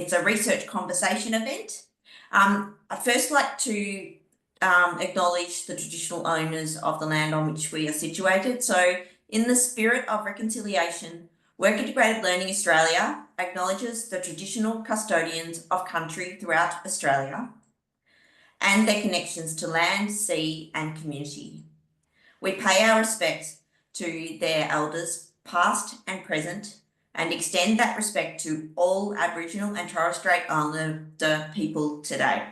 It's a research conversation event. I'd first like to acknowledge the traditional owners of the land on which we are situated. So in the spirit of reconciliation, Work Integrated Learning Australia acknowledges the traditional custodians of country throughout Australia and their connections to land, sea and community. We pay our respects to their elders, past and present, and extend that respect to all Aboriginal and Torres Strait Islander people today.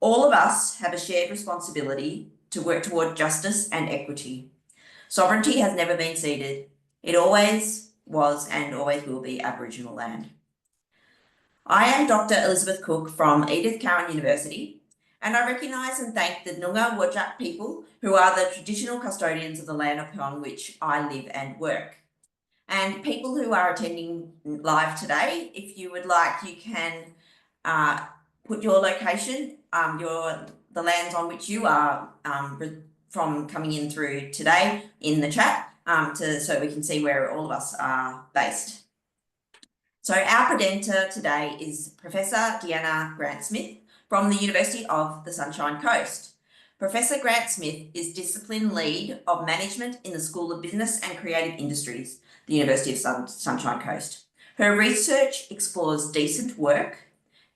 All of us have a shared responsibility to work toward justice and equity. Sovereignty has never been ceded. It always was and always will be Aboriginal land. I am Dr. Elizabeth Cook from Edith Cowan University, and I recognise and thank the Noongar Whadjuk people who are the traditional custodians of the land upon which I live and work. And people who are attending live today, if you would like, you can put your location, the lands on which you are from coming in through today in the chat, so we can see where all of us are based. So our presenter today is Professor Deanna Grant-Smith from the University of the Sunshine Coast. Professor Grant-Smith is Discipline Lead of Management in the School of Business and Creative Industries, the University of Sunshine Coast. Her research explores decent work,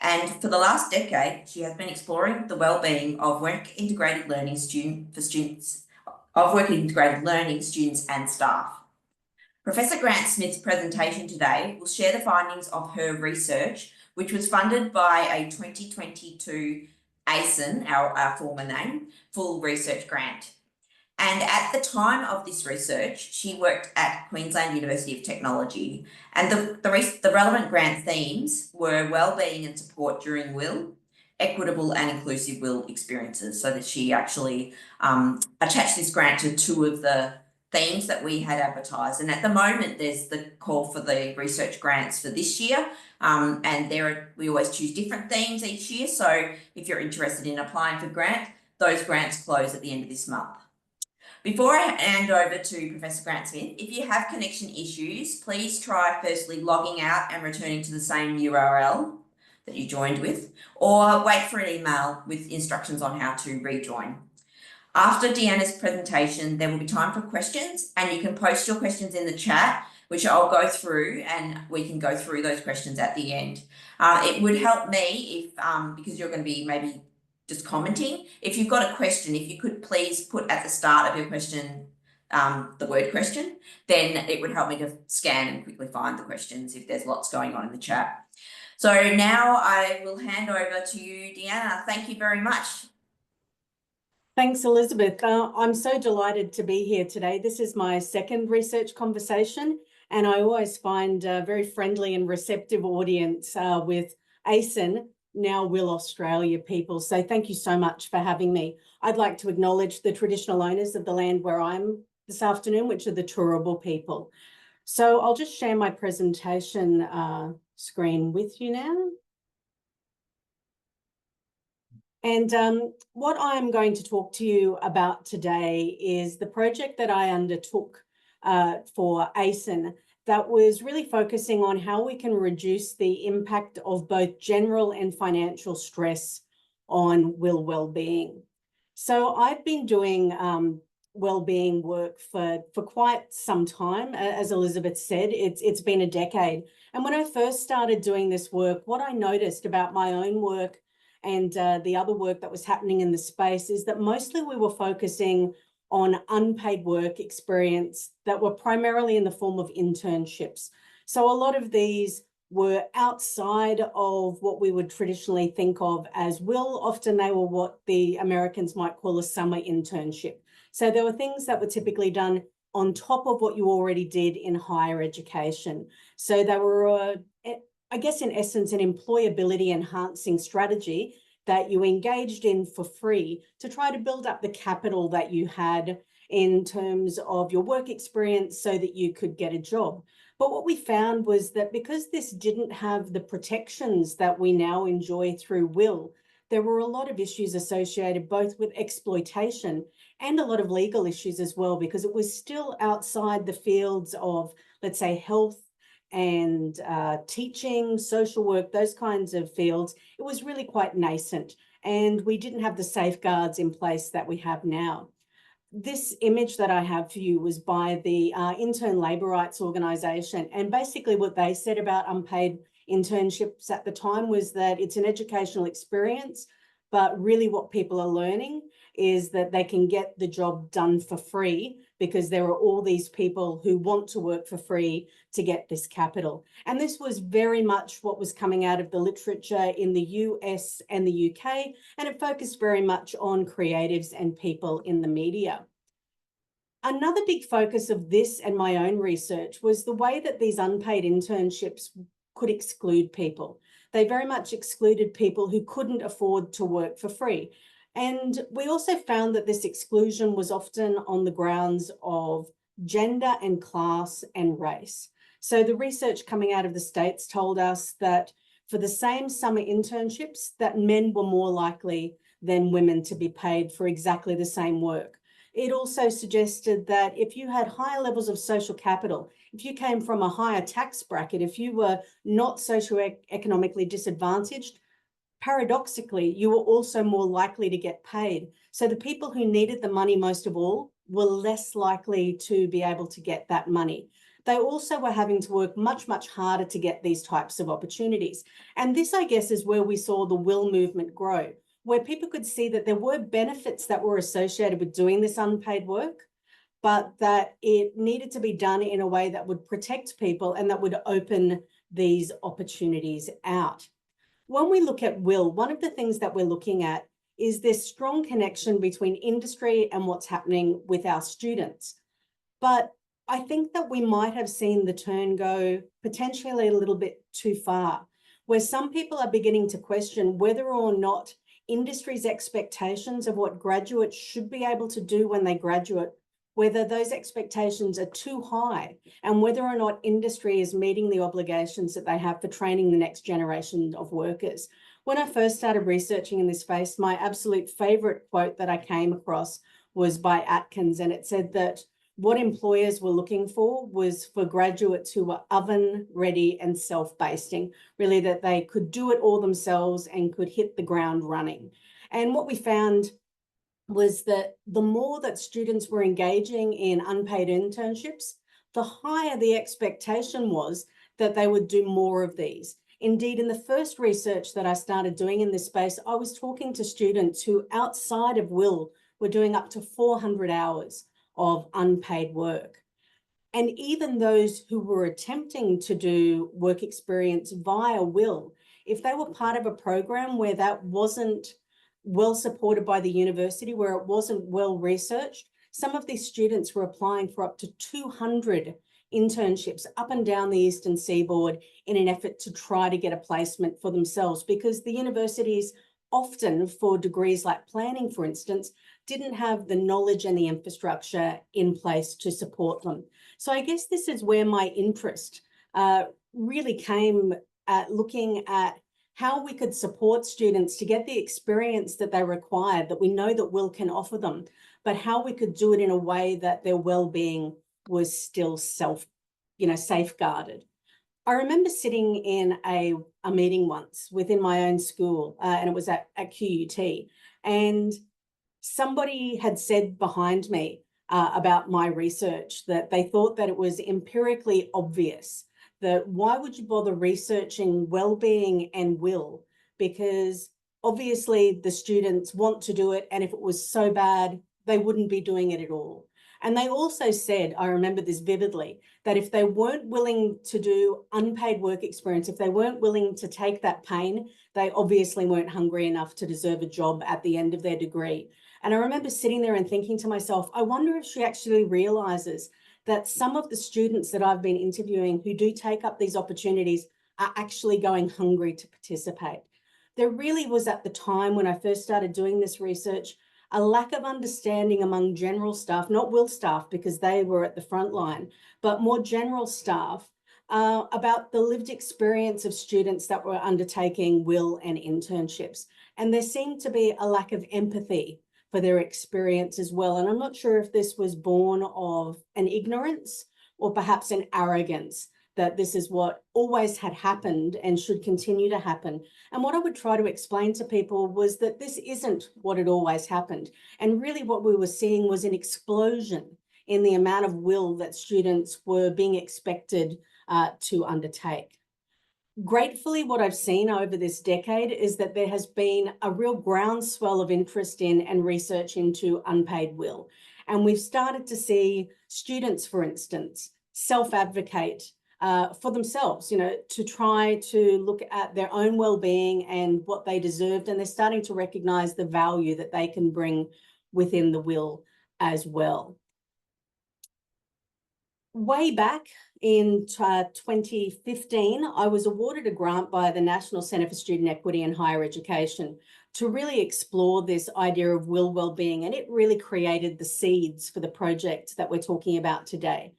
and for the last decade, she has been exploring the wellbeing of work integrated learning students and staff. Professor Grant-Smith's presentation today will share the findings of her research, which was funded by a 2022 ACEN, our former name, full research grant. And at the time of this research, she worked at Queensland University of Technology, and the relevant grant themes were wellbeing and support during will, equitable and inclusive will experiences, so that she actually attached this grant to two of the themes that we had advertised. And at the moment, there's the call for the research grants for this year, and we always choose different themes each year. So if you're interested in applying for grant, those grants close at the end of this month. Before I hand over to Professor Grant-Smith, if you have connection issues, please try firstly logging out and returning to the same URL that you joined with, or wait for an email with instructions on how to rejoin. After Deanna's presentation, there will be time for questions, and you can post your questions in the chat, which I'll go through, and we can go through those questions at the end. It would help me if, because you're going to be maybe just commenting, if you've got a question, if you could please put at the start of your question the word question, then it would help me to scan and quickly find the questions if there's lots going on in the chat. So now I will hand over to you, Deanna. Thank you very much. Thanks, Elizabeth. I'm so delighted to be here today. This is my second research conversation, and I always find a very friendly and receptive audience with ACEN, now Will Australia people. So thank you so much for having me. I'd like to acknowledge the traditional owners of the land where I'm this afternoon, which are the Turrbal people. So I'll just share my presentation screen with you now. And what I'm going to talk to you about today is the project that I undertook for ACEN that was really focusing on how we can reduce the impact of both general and financial stress on wellbeing. So I've been doing wellbeing work for quite some time. As Elizabeth said, it's been a decade. And when I first started doing this work, what I noticed about my own work and the other work that was happening in the space is that mostly we were focusing on unpaid work experience that were primarily in the form of internships. So a lot of these were outside of what we would traditionally think of as will. Often they were what the Americans might call a summer internship. So there were things that were typically done on top of what you already did in higher education. So they were, I guess in essence, an employability enhancing strategy that you engaged in for free to try to build up the capital that you had in terms of your work experience so that you could get a job. But what we found was that because this didn't have the protections that we now enjoy through will, there were a lot of issues associated both with exploitation and a lot of legal issues as well, because it was still outside the fields of, let's say, health and teaching, social work, those kinds of fields, it was really quite nascent, and we didn't have the safeguards in place that we have now. This image that I have for you was by the Intern Labour Rights Organisation, and basically what they said about unpaid internships at the time was that it's an educational experience, but really what people are learning is that they can get the job done for free because there are all these people who want to work for free to get this capital. And this was very much what was coming out of the literature in the US and the UK, and it focused very much on creatives and people in the media. Another big focus of this and my own research was the way that these unpaid internships could exclude people. They very much excluded people who couldn't afford to work for free. And we also found that this exclusion was often on the grounds of gender and class and race. So the research coming out of the States told us that for the same summer internships, that men were more likely than women to be paid for exactly the same work. It also suggested that if you had higher levels of social capital, if you came from a higher tax bracket, if you were not socioeconomically disadvantaged, paradoxically, you were also more likely to get paid. So the people who needed the money most of all were less likely to be able to get that money. They also were having to work much, much harder to get these types of opportunities. And this, I guess, is where we saw the will movement grow, where people could see that there were benefits that were associated with doing this unpaid work, but that it needed to be done in a way that would protect people and that would open these opportunities out. When we look at will, one of the things that we're looking at is this strong connection between industry and what's happening with our students. But I think that we might have seen the turn go potentially a little bit too far, where some people are beginning to question whether or not industry's expectations of what graduates should be able to do when they graduate, whether those expectations are too high, and whether or not industry is meeting the obligations that they have for training the next generation of workers. When I first started researching in this space, my absolute favorite quote that I came across was by Atkins, and it said that what employers were looking for was for graduates who were oven ready and self-basting, really that they could do it all themselves and could hit the ground running. And what we found was that the more that students were engaging in unpaid internships, the higher the expectation was that they would do more of these. Indeed, in the first research that I started doing in this space, I was talking to students who outside of will were doing up to 400 hours of unpaid work. And even those who were attempting to do work experience via will, if they were part of a program where that wasn't well supported by the university, where it wasn't well researched, some of these students were applying for up to 200 internships up and down the Eastern Seaboard in an effort to try to get a placement for themselves, because the universities often, for degrees like planning, for instance, didn't have the knowledge and the infrastructure in place to support them. So I guess this is where my interest really came at looking at how we could support students to get the experience that they required, that we know that will can offer them, but how we could do it in a way that their well-being was still safeguarded. I remember sitting in a meeting once within my own school, and it was at QUT, and somebody had said behind me about my research that they thought that it was empirically obvious that why would you bother researching well-being and will? Because obviously the students want to do it, and if it was so bad, they wouldn't be doing it at all. And they also said, I remember this vividly, that if they weren't willing to do unpaid work experience, if they weren't willing to take that pain, they obviously weren't hungry enough to deserve a job at the end of their degree. And I remember sitting there and thinking to myself, I wonder if she actually realizes that some of the students that I've been interviewing who do take up these opportunities are actually going hungry to participate. There really was, at the time when I first started doing this research, a lack of understanding among general staff, not will staff because they were at the front line, but more general staff about the lived experience of students that were undertaking will and internships. And there seemed to be a lack of empathy for their experience as well. And I'm not sure if this was born of an ignorance or perhaps an arrogance that this is what always had happened and should continue to happen. And what I would try to explain to people was that this isn't what had always happened. And really what we were seeing was an explosion in the amount of will that students were being expected to undertake. Gratefully, what I've seen over this decade is that there has been a real groundswell of interest in and research into unpaid will. And we've started to see students, for instance, self-advocate for themselves, to try to look at their own well-being and what they deserved. And they're starting to recognize the value that they can bring within the will as well. Way back in 2015, I was awarded a grant by the National Centre for Student Equity in Higher Education to really explore this idea of well-being, and it really created the seeds for the project that we're talking about today.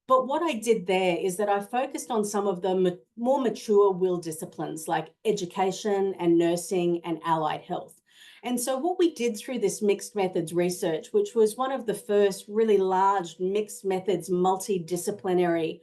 But what I did there is that I focused on some of the more mature will disciplines like education and nursing and allied health. And so what we did through this mixed methods research, which was one of the first really large mixed methods multidisciplinary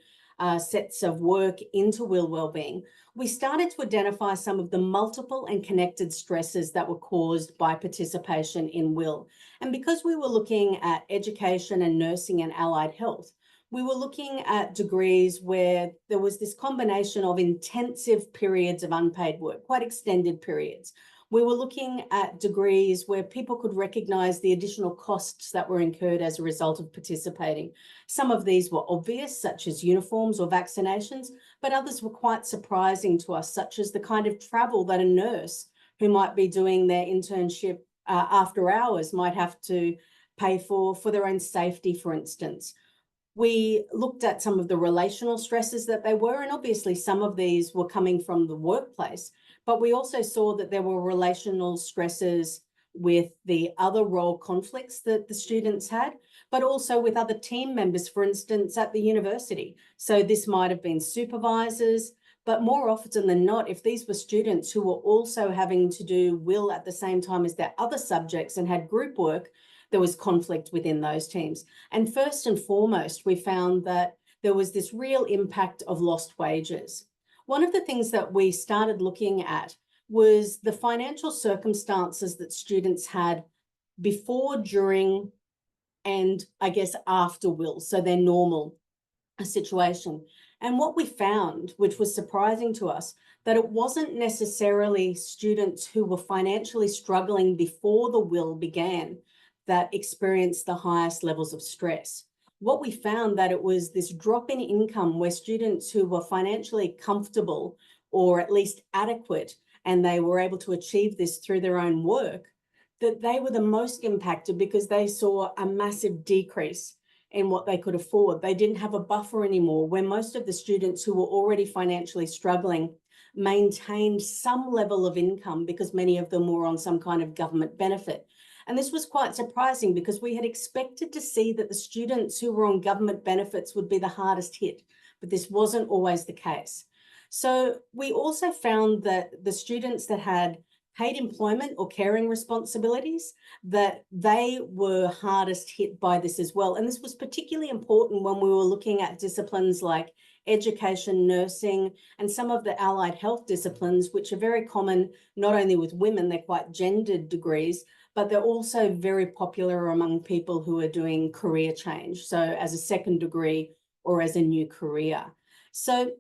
sets of work into wellbeing, we started to identify some of the multiple and connected stresses that were caused by participation in will. And because we were looking at education and nursing and allied health, we were looking at degrees where there was this combination of intensive periods of unpaid work, quite extended periods. We were looking at degrees where people could recognise the additional costs that were incurred as a result of participating. Some of these were obvious, such as uniforms or vaccinations, but others were quite surprising to us, such as the kind of travel that a nurse who might be doing their internship after hours might have to pay for their own safety, for instance. We looked at some of the relational stresses that they were, and obviously some of these were coming from the workplace, but we also saw that there were relational stresses with the other role conflicts that the students had, but also with other team members, for instance, at the university. So this might have been supervisors, but more often than not, if these were students who were also having to do will at the same time as their other subjects and had group work, there was conflict within those teams. And first and foremost, we found that there was this real impact of lost wages. One of the things that we started looking at was the financial circumstances that students had before, during, and I guess after will, so their normal situation. And what we found, which was surprising to us, that it wasn't necessarily students who were financially struggling before the will began that experienced the highest levels of stress. What we found that it was this drop in income where students who were financially comfortable or at least adequate, and they were able to achieve this through their own work, that they were the most impacted because they saw a massive decrease in what they could afford. They didn't have a buffer anymore, where most of the students who were already financially struggling maintained some level of income because many of them were on some kind of government benefit. And this was quite surprising because we had expected to see that the students who were on government benefits would be the hardest hit, but this wasn't always the case. So we also found that the students that had paid employment or caring responsibilities, that they were hardest hit by this as well. And this was particularly important when we were looking at disciplines like education, nursing, and some of the allied health disciplines, which are very common, not only with women, they're quite gendered degrees, but they're also very popular among people who are doing career change, so as a second degree or as a new career. So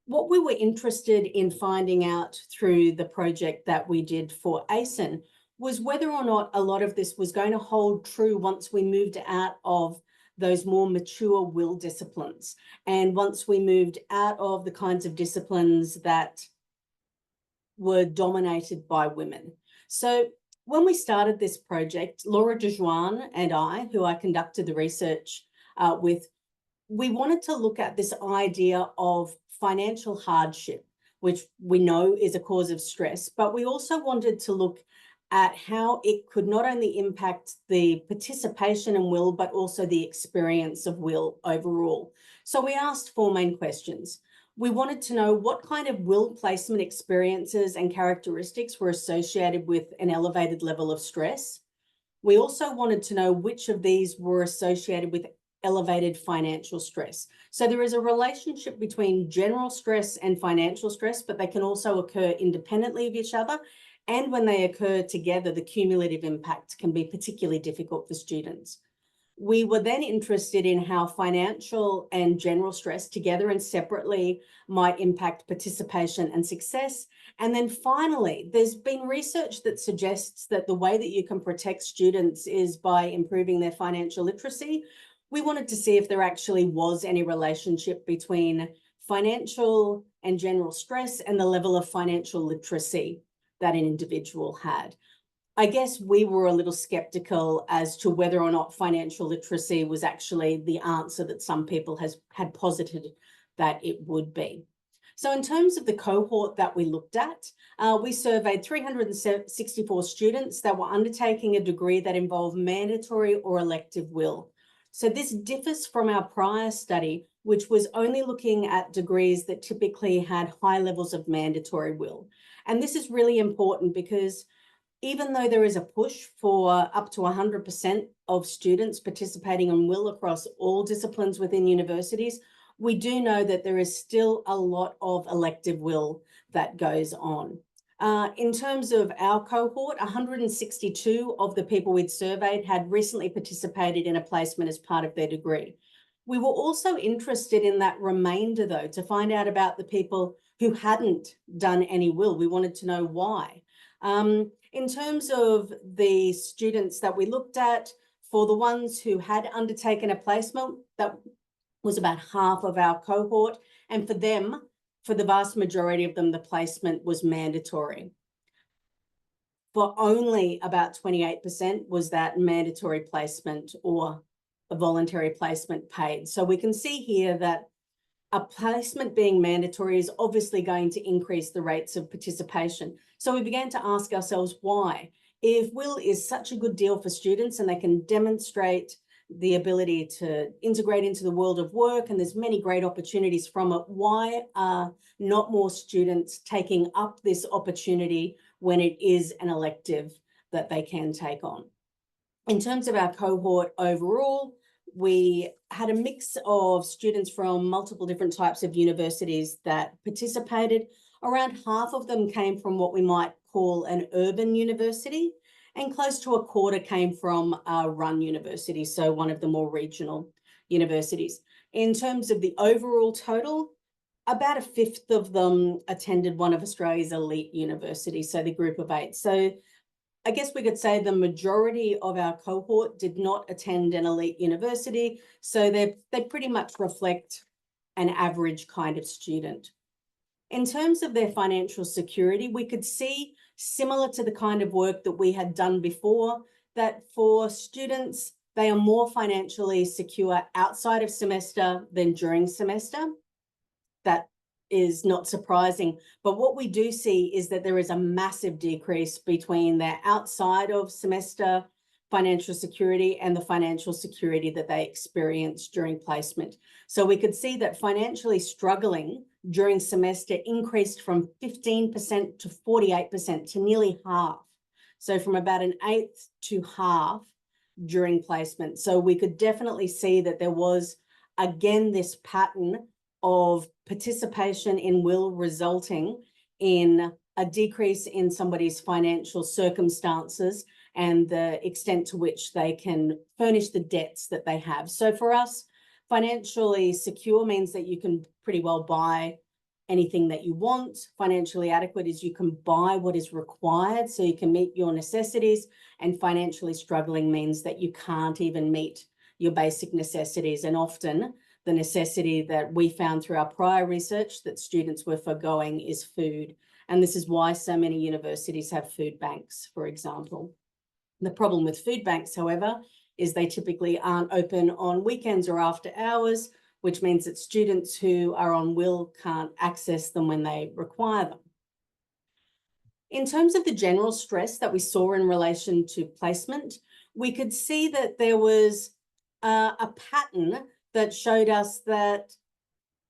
what we were interested in finding out through the project that we did for ACEN was whether or not a lot of this was going to hold true once we moved out of those more mature will disciplines, and once we moved out of the kinds of disciplines that were dominated by women. So when we started this project, Laura Zwaan and I, who I conducted the research with, we wanted to look at this idea of financial hardship, which we know is a cause of stress, but we also wanted to look at how it could not only impact the participation in will, but also the experience of will overall. So we asked 4 main questions. We wanted to know what kind of will placement experiences and characteristics were associated with an elevated level of stress. We also wanted to know which of these were associated with elevated financial stress. So there is a relationship between general stress and financial stress, but they can also occur independently of each other. And when they occur together, the cumulative impact can be particularly difficult for students. We were then interested in how financial and general stress together and separately might impact participation and success. And then finally, there's been research that suggests that the way that you can protect students is by improving their financial literacy. We wanted to see if there actually was any relationship between financial and general stress and the level of financial literacy that an individual had. I guess we were a little skeptical as to whether or not financial literacy was actually the answer that some people had posited that it would be. So in terms of the cohort that we looked at, we surveyed 364 students that were undertaking a degree that involved mandatory or elective will. So this differs from our prior study, which was only looking at degrees that typically had high levels of mandatory will. And this is really important because even though there is a push for up to 100% of students participating in will across all disciplines within universities, we do know that there is still a lot of elective will that goes on. In terms of our cohort, 162 of the people we'd surveyed had recently participated in a placement as part of their degree. We were also interested in that remainder, though, to find out about the people who hadn't done any will. We wanted to know why. In terms of the students that we looked at, for the ones who had undertaken a placement, that was about half of our cohort. And for them, for the vast majority of them, the placement was mandatory. For only about 28% was that mandatory placement or a voluntary placement paid. So we can see here that a placement being mandatory is obviously going to increase the rates of participation. So we began to ask ourselves why. If will is such a good deal for students and they can demonstrate the ability to integrate into the world of work and there's many great opportunities from it, why are not more students taking up this opportunity when it is an elective that they can take on? In terms of our cohort overall, we had a mix of students from multiple different types of universities that participated. Around half of them came from what we might call an urban university, and close to a quarter came from a run university, so one of the more regional universities. In terms of the overall total, about a fifth of them attended one of Australia's elite universities, so the group of 8. So I guess we could say the majority of our cohort did not attend an elite university, so they pretty much reflect an average kind of student. In terms of their financial security, we could see, similar to the kind of work that we had done before, that for students, they are more financially secure outside of semester than during semester. That is not surprising, but what we do see is that there is a massive decrease between their outside of semester financial security and the financial security that they experience during placement. So we could see that financially struggling during semester increased from 15% to 48% to nearly half. So from about an eighth to half during placement. So we could definitely see that there was, again, this pattern of participation in will resulting in a decrease in somebody's financial circumstances and the extent to which they can furnish the debts that they have. So for us, financially secure means that you can pretty well buy anything that you want. Financially adequate is you can buy what is required so you can meet your necessities, and financially struggling means that you can't even meet your basic necessities. And often the necessity that we found through our prior research that students were forgoing is food. And this is why so many universities have food banks, for example. The problem with food banks, however, is they typically aren't open on weekends or after hours, which means that students who are on will can't access them when they require them. In terms of the general stress that we saw in relation to placement, we could see that there was a pattern that showed us that,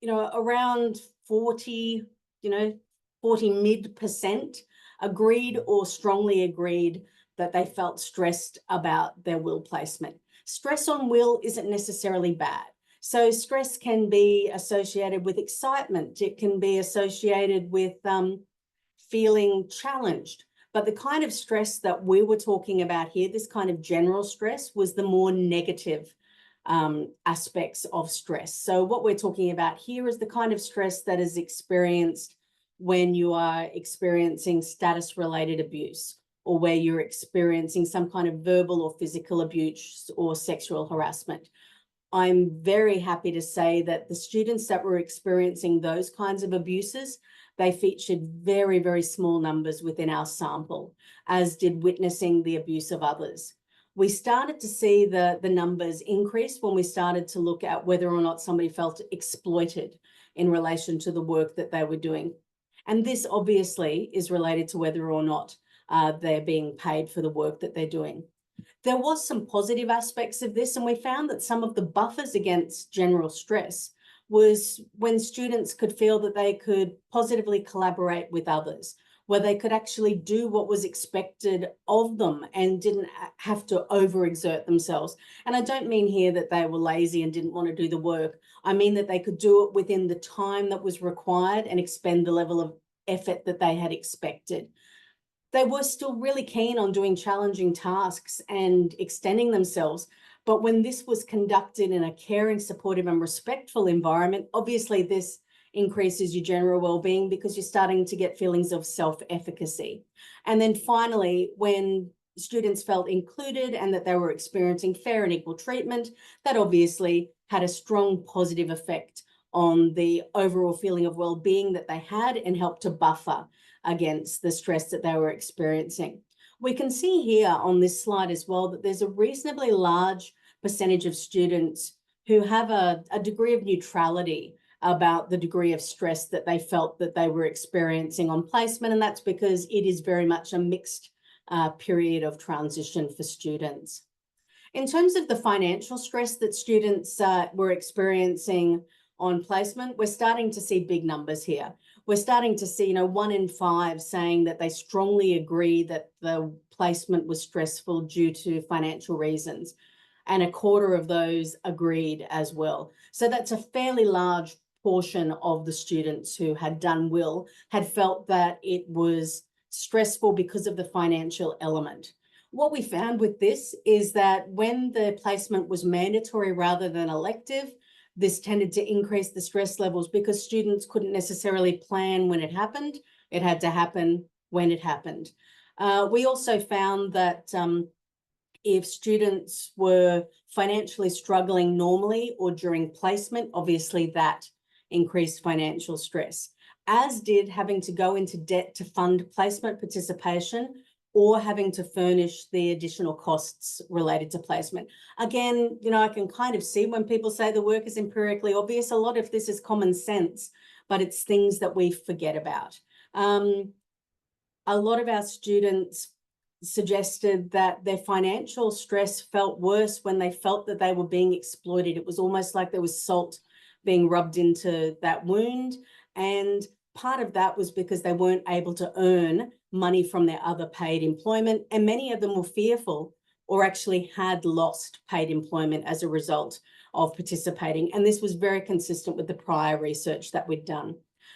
around 40 mid% agreed or strongly agreed that they felt stressed about their will placement. Stress on will isn't necessarily bad. So stress can be associated with excitement. It can be associated with feeling challenged. But the kind of stress that we were talking about here, this kind of general stress, was the more negative aspects of stress. So what we're talking about here is the kind of stress that is experienced when you are experiencing status-related abuse, or where you're experiencing some kind of verbal or physical abuse or sexual harassment. I'm very happy to say that the students that were experiencing those kinds of abuses, they featured very, very small numbers within our sample, as did witnessing the abuse of others. We started to see the numbers increase when we started to look at whether or not somebody felt exploited in relation to the work that they were doing. And this obviously is related to whether or not they're being paid for the work that they're doing. There was some positive aspects of this, and we found that some of the buffers against general stress was when students could feel that they could positively collaborate with others, where they could actually do what was expected of them and didn't have to overexert themselves. And I don't mean here that they were lazy and didn't want to do the work. I mean that they could do it within the time that was required and expend the level of effort that they had expected. They were still really keen on doing challenging tasks and extending themselves. But when this was conducted in a caring, supportive and respectful environment, obviously this increases your general well-being because you're starting to get feelings of self-efficacy. And then finally, when students felt included and that they were experiencing fair and equal treatment, that obviously had a strong positive effect on the overall feeling of well-being that they had and helped to buffer against the stress that they were experiencing. We can see here on this slide as well that there's a reasonably large percentage of students who have a degree of neutrality about the degree of stress that they felt that they were experiencing on placement, and that's because it is very much a mixed period of transition for students. In terms of the financial stress that students were experiencing on placement, we're starting to see big numbers here. We're starting to see, 1 in 5 saying that they strongly agree that the placement was stressful due to financial reasons. And a quarter of those agreed as well. So that's a fairly large portion of the students who had done WIL had felt that it was stressful because of the financial element. What we found with this is that when the placement was mandatory rather than elective, this tended to increase the stress levels because students couldn't necessarily plan when it happened. It had to happen when it happened. We also found that if students were financially struggling normally or during placement, obviously that increased financial stress, as did having to go into debt to fund placement participation or having to furnish the additional costs related to placement. Again, I can kind of see when people say the work is empirically obvious, a lot of this is common sense, but it's things that we forget about. A lot of our students suggested that their financial stress felt worse when they felt that they were being exploited. It was almost like there was salt being rubbed into that wound. And part of that was because they weren't able to earn money from their other paid employment. And many of them were fearful or actually had lost paid employment as a result of participating. And this was very consistent with the prior research that we'd done.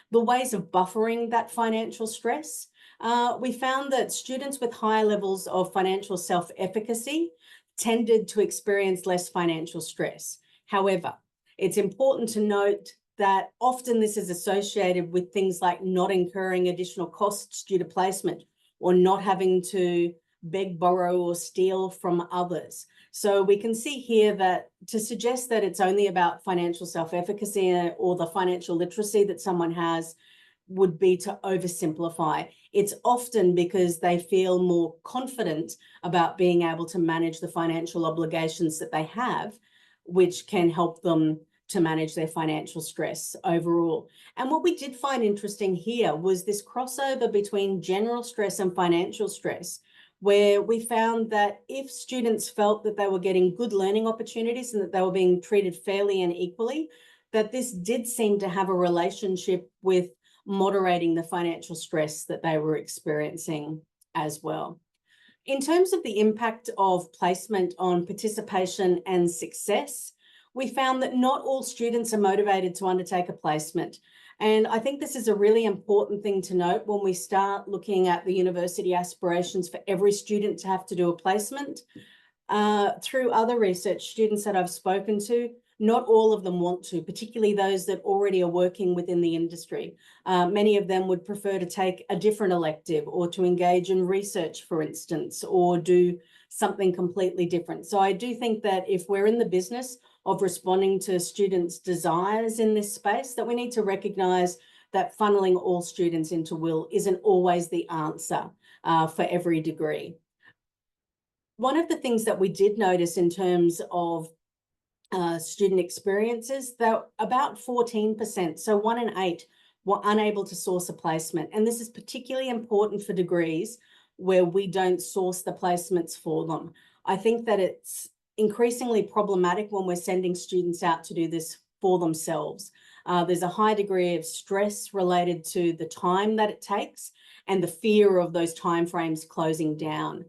The ways of buffering that financial stress, we found that students with higher levels of financial self-efficacy tended to experience less financial stress. However, it's important to note that often this is associated with things like not incurring additional costs due to placement or not having to beg, borrow, or steal from others. So we can see here that to suggest that it's only about financial self-efficacy or the financial literacy that someone has would be to oversimplify. It's often because they feel more confident about being able to manage the financial obligations that they have, which can help them to manage their financial stress overall. And what we did find interesting here was this crossover between general stress and financial stress, where we found that if students felt that they were getting good learning opportunities and that they were being treated fairly and equally, that this did seem to have a relationship with moderating the financial stress that they were experiencing as well. In terms of the impact of placement on participation and success, we found that not all students are motivated to undertake a placement. And I think this is a really important thing to note when we start looking at the university aspirations for every student to have to do a placement. Through other research, students that I've spoken to, not all of them want to, particularly those that already are working within the industry. Many of them would prefer to take a different elective or to engage in research, for instance, or do something completely different. So I do think that if we're in the business of responding to students' desires in this space, that we need to recognise that funneling all students into WIL isn't always the answer for every degree. One of the things that we did notice in terms of student experiences, that about 14%, so 1 in 8, were unable to source a placement. And this is particularly important for degrees where we don't source the placements for them. I think that it's increasingly problematic when we're sending students out to do this for themselves. There's a high degree of stress related to the time that it takes and the fear of those timeframes closing down.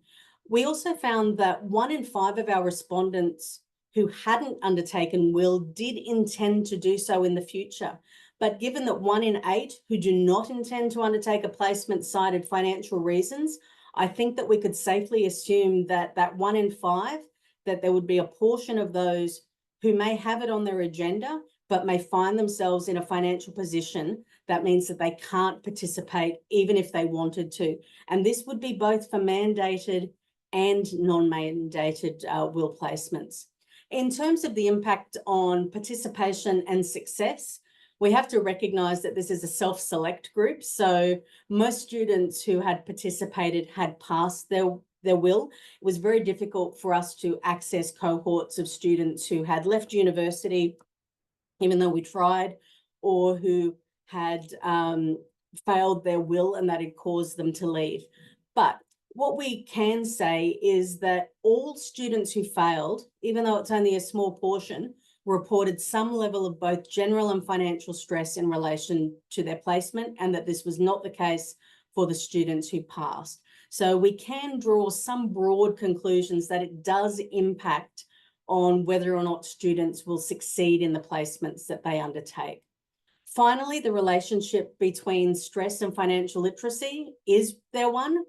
We also found that 1 in 5 of our respondents who hadn't undertaken WIL did intend to do so in the future. But given that 1 in 8 who do not intend to undertake a placement cited financial reasons, I think that we could safely assume that that 1 in 5, that there would be a portion of those who may have it on their agenda, but may find themselves in a financial position that means that they can't participate even if they wanted to. And this would be both for mandated and non-mandated WIL placements. In terms of the impact on participation and success, we have to recognise that this is a self-select group. So most students who had participated had passed their WIL. It was very difficult for us to access cohorts of students who had left university, even though we tried, or who had failed their WIL and that had caused them to leave. But what we can say is that all students who failed, even though it's only a small portion, reported some level of both general and financial stress in relation to their placement, and that this was not the case for the students who passed. So we can draw some broad conclusions that it does impact on whether or not students will succeed in the placements that they undertake. Finally, the relationship between stress and financial literacy, is there one?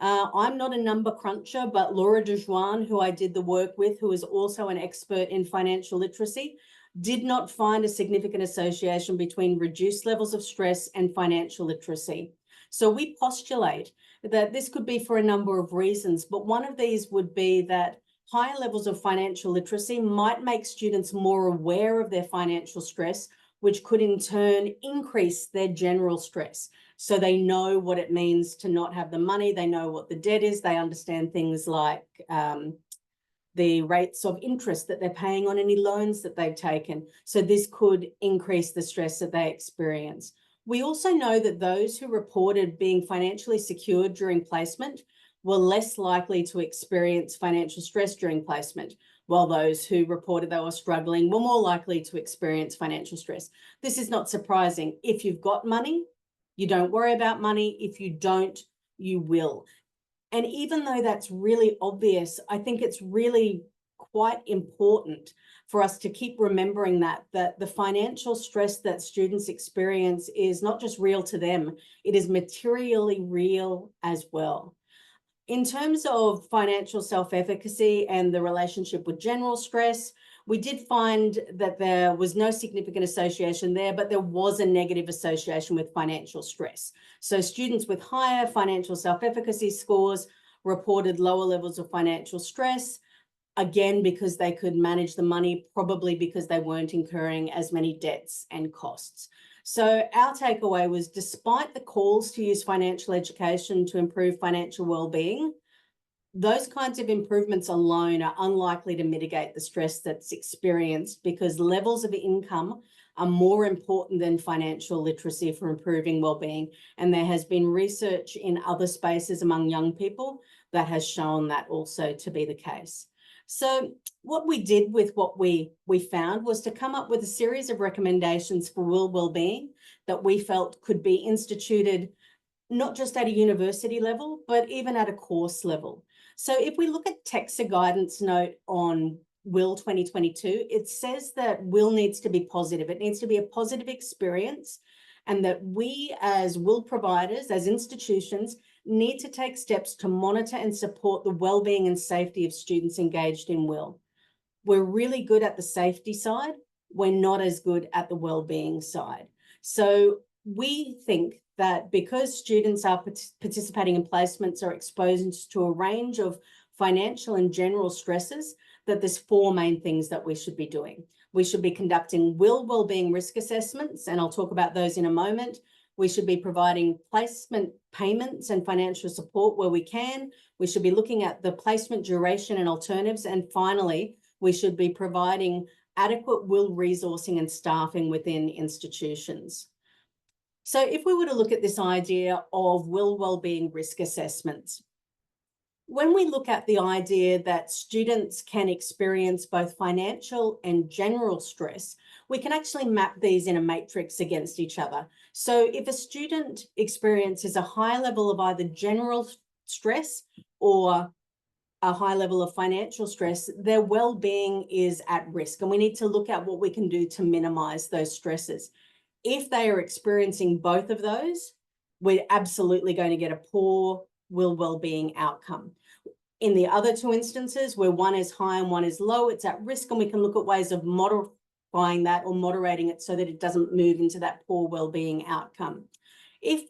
I'm not a number cruncher, but Laura Zwaan, who I did the work with, who is also an expert in financial literacy, did not find a significant association between reduced levels of stress and financial literacy. So we postulate that this could be for a number of reasons, but one of these would be that higher levels of financial literacy might make students more aware of their financial stress, which could in turn increase their general stress. So they know what it means to not have the money, they know what the debt is, they understand things like the rates of interest that they're paying on any loans that they've taken. So this could increase the stress that they experience. We also know that those who reported being financially secure during placement were less likely to experience financial stress during placement, while those who reported they were struggling were more likely to experience financial stress. This is not surprising. If you've got money, you don't worry about money. If you don't, you will. And even though that's really obvious, I think it's really quite important for us to keep remembering that the financial stress that students experience is not just real to them, it is materially real as well. In terms of financial self-efficacy and the relationship with general stress, we did find that there was no significant association there, but there was a negative association with financial stress. So students with higher financial self-efficacy scores reported lower levels of financial stress, again, because they could manage the money, probably because they weren't incurring as many debts and costs. So our takeaway was, despite the calls to use financial education to improve financial well-being, those kinds of improvements alone are unlikely to mitigate the stress that's experienced, because levels of income are more important than financial literacy for improving well-being. And there has been research in other spaces among young people that has shown that also to be the case. So what we did with what we found was to come up with a series of recommendations for well-being that we felt could be instituted not just at a university level, but even at a course level. So if we look at TEXA guidance note on WIL 2022, it says that WIL needs to be positive. It needs to be a positive experience, and that we as WIL providers, as institutions, need to take steps to monitor and support the wellbeing and safety of students engaged in WIL. We're really good at the safety side. We're not as good at the wellbeing side. So we think that because students are participating in placements are exposed to a range of financial and general stresses, that there's four main things that we should be doing. We should be conducting wellbeing risk assessments, and I'll talk about those in a moment. We should be providing placement payments and financial support where we can. We should be looking at the placement duration and alternatives. And finally, we should be providing adequate WIL resourcing and staffing within institutions. So if we were to look at this idea of WIL wellbeing risk assessments, when we look at the idea that students can experience both financial and general stress, we can actually map these in a matrix against each other. So if a student experiences a high level of either general stress or a high level of financial stress, their well-being is at risk. And we need to look at what we can do to minimize those stresses. If they are experiencing both of those, we're absolutely going to get a poor well-being outcome. In the other two instances, where one is high and one is low, it's at risk, and we can look at ways of modifying that or moderating it so that it doesn't move into that poor well-being outcome. If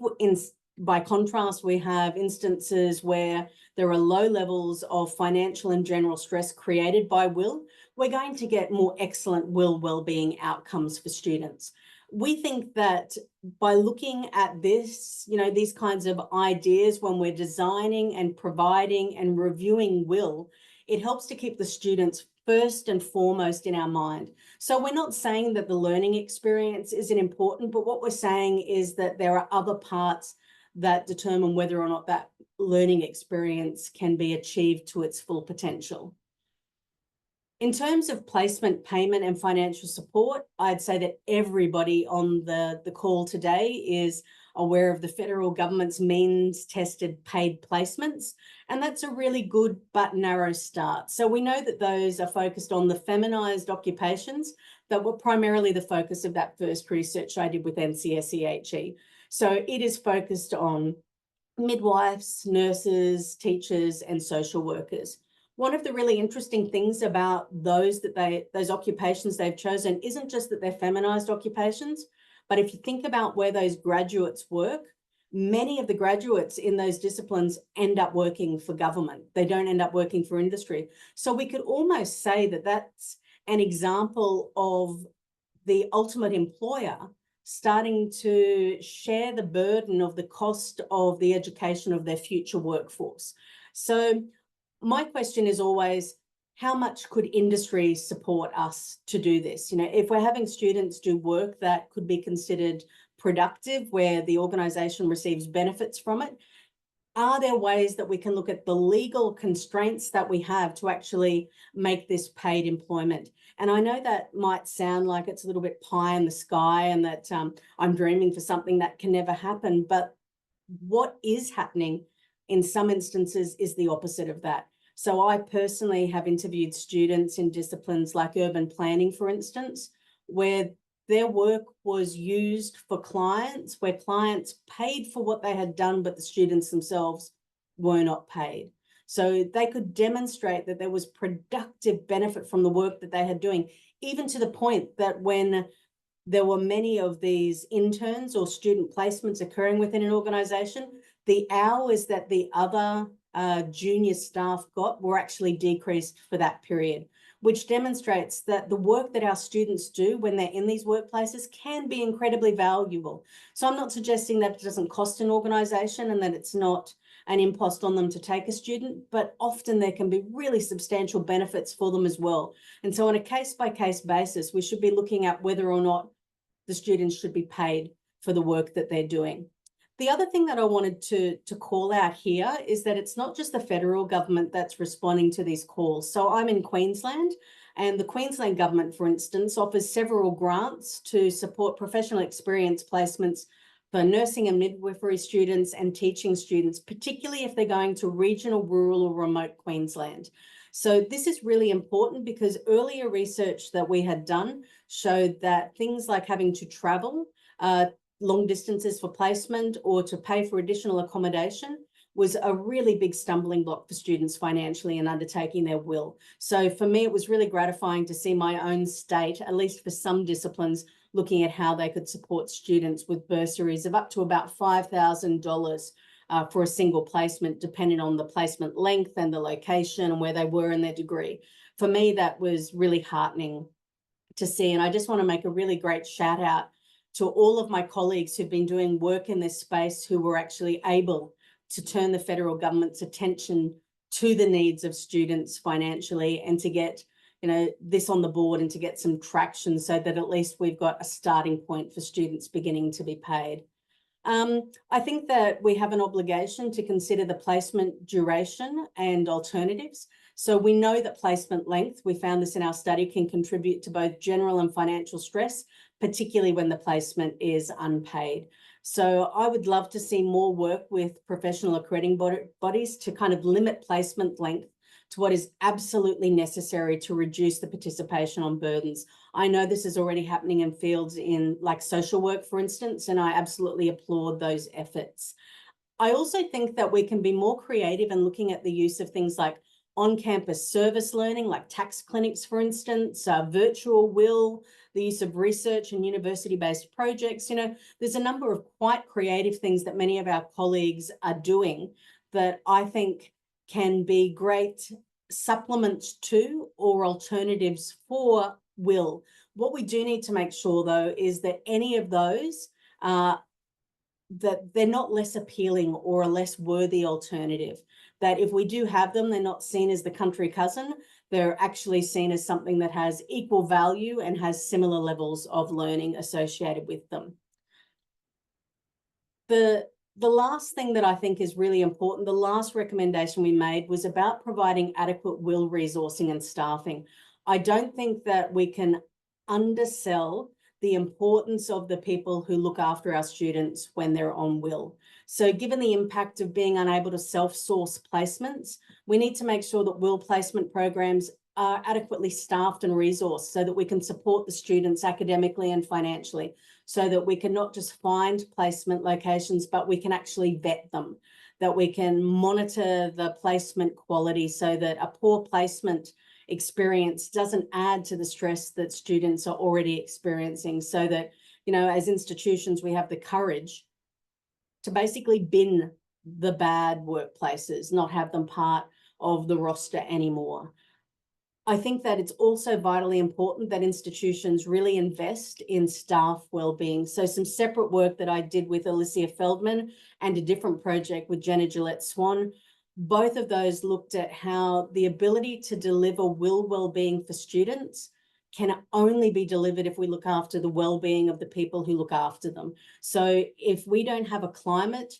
by contrast, we have instances where there are low levels of financial and general stress created by WIL, we're going to get more excellent well-being outcomes for students. We think that by looking at this, these kinds of ideas when we're designing and providing and reviewing WIL, it helps to keep the students first and foremost in our mind. So we're not saying that the learning experience isn't important, but what we're saying is that there are other parts that determine whether or not that learning experience can be achieved to its full potential. In terms of placement, payment, and financial support, I'd say that everybody on the call today is aware of the federal government's means-tested paid placements, and that's a really good but narrow start. So we know that those are focused on the feminised occupations that were primarily the focus of that first research I did with NCSEHE. So it is focused on midwives, nurses, teachers, and social workers. One of the really interesting things about those occupations they've chosen isn't just that they're feminized occupations, but if you think about where those graduates work, many of the graduates in those disciplines end up working for government. They don't end up working for industry. So we could almost say that that's an example of the ultimate employer starting to share the burden of the cost of the education of their future workforce. So my question is always, how much could industry support us to do this? If we're having students do work that could be considered productive, where the organisation receives benefits from it, are there ways that we can look at the legal constraints that we have to actually make this paid employment? And I know that might sound like it's a little bit pie in the sky and that I'm dreaming for something that can never happen, but what is happening in some instances is the opposite of that. So I personally have interviewed students in disciplines like urban planning, for instance, where their work was used for clients, where clients paid for what they had done, but the students themselves were not paid. So they could demonstrate that there was productive benefit from the work that they had doing, even to the point that when there were many of these interns or student placements occurring within an organisation, the hours that the other junior staff got were actually decreased for that period, which demonstrates that the work that our students do when they're in these workplaces can be incredibly valuable. So I'm not suggesting that it doesn't cost an organisation and that it's not an impost on them to take a student, but often there can be really substantial benefits for them as well. And so on a case-by-case basis, we should be looking at whether or not the students should be paid for the work that they're doing. The other thing that I wanted to call out here is that it's not just the federal government that's responding to these calls. So I'm in Queensland, and the Queensland government, for instance, offers several grants to support professional experience placements for nursing and midwifery students and teaching students, particularly if they're going to regional, rural or remote Queensland. So this is really important because earlier research that we had done showed that things like having to travel long distances for placement or to pay for additional accommodation was a really big stumbling block for students financially in undertaking their will. So for me, it was really gratifying to see my own state, at least for some disciplines, looking at how they could support students with bursaries of up to about $5,000 for a single placement, depending on the placement length and the location and where they were in their degree. For me, that was really heartening to see. And I just want to make a really great shout out to all of my colleagues who've been doing work in this space who were actually able to turn the federal government's attention to the needs of students financially and to get this on the board and to get some traction so that at least we've got a starting point for students beginning to be paid. I think that we have an obligation to consider the placement duration and alternatives. So we know that placement length, we found this in our study, can contribute to both general and financial stress, particularly when the placement is unpaid. So I would love to see more work with professional accrediting bodies to kind of limit placement length to what is absolutely necessary to reduce the participation on burdens. I know this is already happening in fields in like social work, for instance, and I absolutely applaud those efforts. I also think that we can be more creative in looking at the use of things like on-campus service learning, like tax clinics, for instance, virtual will, the use of research and university-based projects. There's a number of quite creative things that many of our colleagues are doing that I think can be great supplements to or alternatives for will. What we do need to make sure, though, is that any of those, that they're not less appealing or a less worthy alternative. That if we do have them, they're not seen as the country cousin. They're actually seen as something that has equal value and has similar levels of learning associated with them. The last thing that I think is really important, the last recommendation we made was about providing adequate will resourcing and staffing. I don't think that we can undersell the importance of the people who look after our students when they're on will. So given the impact of being unable to self-source placements, we need to make sure that will placement programs are adequately staffed and resourced so that we can support the students academically and financially, so that we can not just find placement locations, but we can actually vet them, that we can monitor the placement quality so that a poor placement experience doesn't add to the stress that students are already experiencing, so that, as institutions, we have the courage to basically bin the bad workplaces, not have them part of the roster anymore. I think that it's also vitally important that institutions really invest in staff wellbeing. So some separate work that I did with Alicia Feldman and a different project with Jenna Zwaan, both of those looked at how the ability to deliver wellbeing for students can only be delivered if we look after the wellbeing of the people who look after them. So if we don't have a climate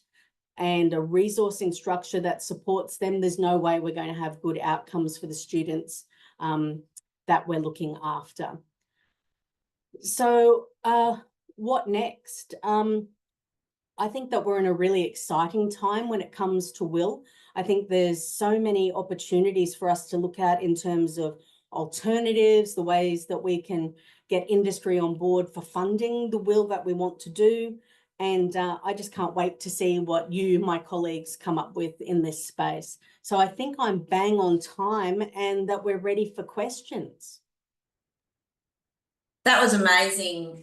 and a resourcing structure that supports them, there's no way we're going to have good outcomes for the students that we're looking after. So what next? I think that we're in a really exciting time when it comes to will. I think there's so many opportunities for us to look at in terms of alternatives, the ways that we can get industry on board for funding the will that we want to do. And I just can't wait to see what you, my colleagues, come up with in this space. So I think I'm bang on time and that we're ready for questions. That was amazing,